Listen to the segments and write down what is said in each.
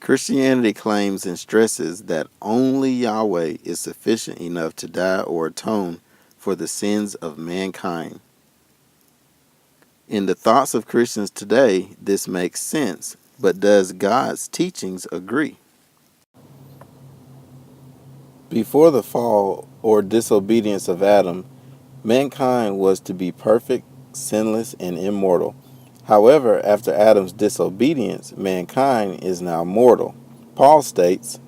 Christianity claims and stresses that only Yahweh is sufficient enough to die or atone for the sins of mankind. In the thoughts of Christians today, this makes sense, but does God's teachings agree? Before the fall or disobedience of Adam, mankind was to be perfect, sinless, and immortal. However, after Adam's disobedience, mankind is now mortal. Paul states,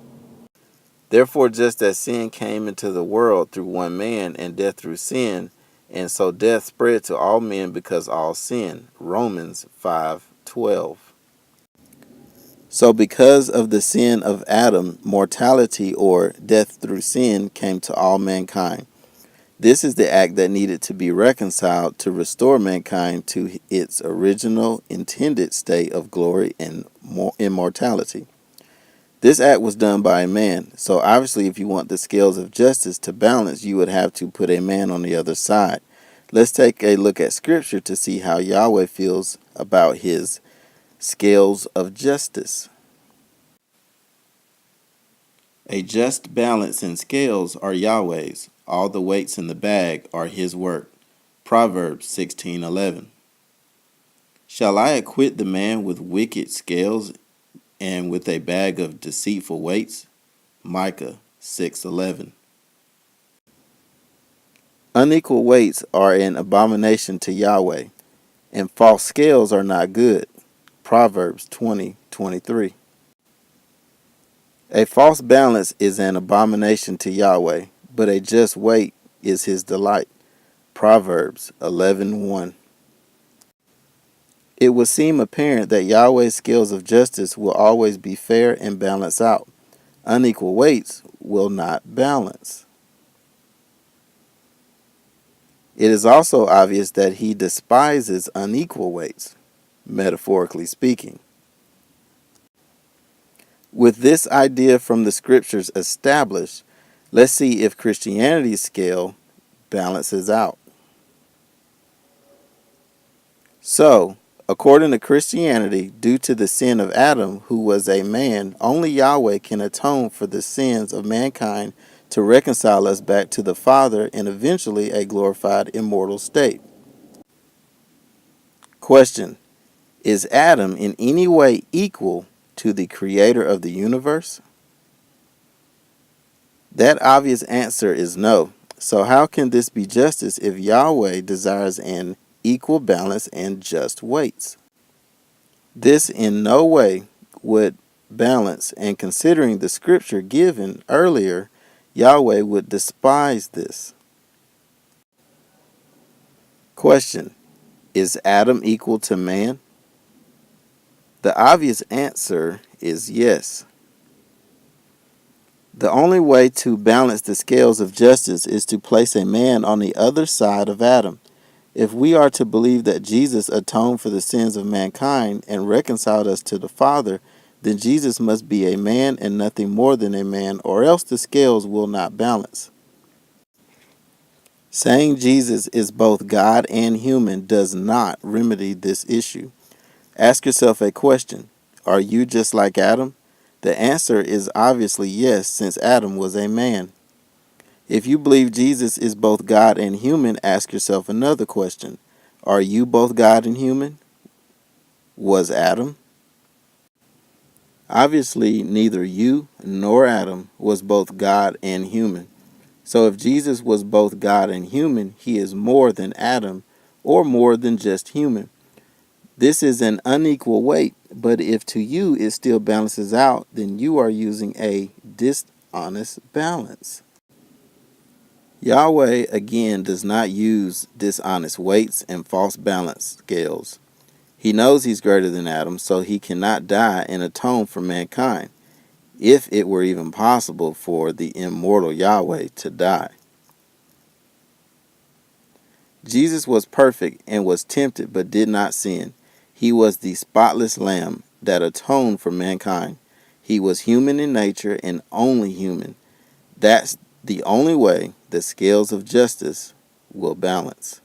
"Therefore, just as sin came into the world through one man, and death through sin, and so death spread to all men because all sin." Romans 5:12. So because of the sin of Adam, mortality or death through sin came to all mankind. This is the act that needed to be reconciled to restore mankind to its original intended state of glory and immortality. This act was done by a man, so obviously if you want the scales of justice to balance, you would have to put a man on the other side. Let's take a look at Scripture to see how Yahweh feels about his scales of justice. A just balance and scales are Yahweh's. All the weights in the bag are his work. Proverbs 16:11. Shall I acquit the man with wicked scales and with a bag of deceitful weights? Micah 6:11. Unequal weights are an abomination to Yahweh, and false scales are not good. Proverbs 20:23. A false balance is an abomination to Yahweh, but a just weight is his delight. Proverbs 11:1. It would seem apparent that Yahweh's scales of justice will always be fair and balance out. Unequal weights will not balance. It is also obvious that he despises unequal weights, metaphorically speaking. With this idea from the scriptures established, let's see if Christianity's scale balances out. So, according to Christianity, due to the sin of Adam, who was a man, only Yahweh can atone for the sins of mankind to reconcile us back to the Father and eventually a glorified immortal state. Question: is Adam in any way equal to the creator of the universe? That obvious answer is no. So how can this be justice if Yahweh desires an equal balance and just weights? This in no way would balance, and considering the scripture given earlier, Yahweh would despise this. Question: is Adam equal to man? The obvious answer is yes. The only way to balance the scales of justice is to place a man on the other side of Adam. If we are to believe that Jesus atoned for the sins of mankind and reconciled us to the Father, then Jesus must be a man and nothing more than a man, or else the scales will not balance. Saying Jesus is both God and human does not remedy this issue. Ask yourself a question: are you just like Adam? The answer is obviously yes, since Adam was a man. If you believe Jesus is both God and human, ask yourself another question: are you both God and human? Was Adam? Obviously, neither you nor Adam was both God and human. So if Jesus was both God and human, he is more than Adam, or more than just human. This is an unequal weight, but if to you it still balances out, then you are using a dishonest balance. Yahweh, again, does not use dishonest weights and false balance scales. He knows he's greater than Adam, so he cannot die and atone for mankind, if it were even possible for the immortal Yahweh to die. Jesus was perfect and was tempted but did not sin. He was the spotless lamb that atoned for mankind. He was human in nature and only human. That's the only way the scales of justice will balance.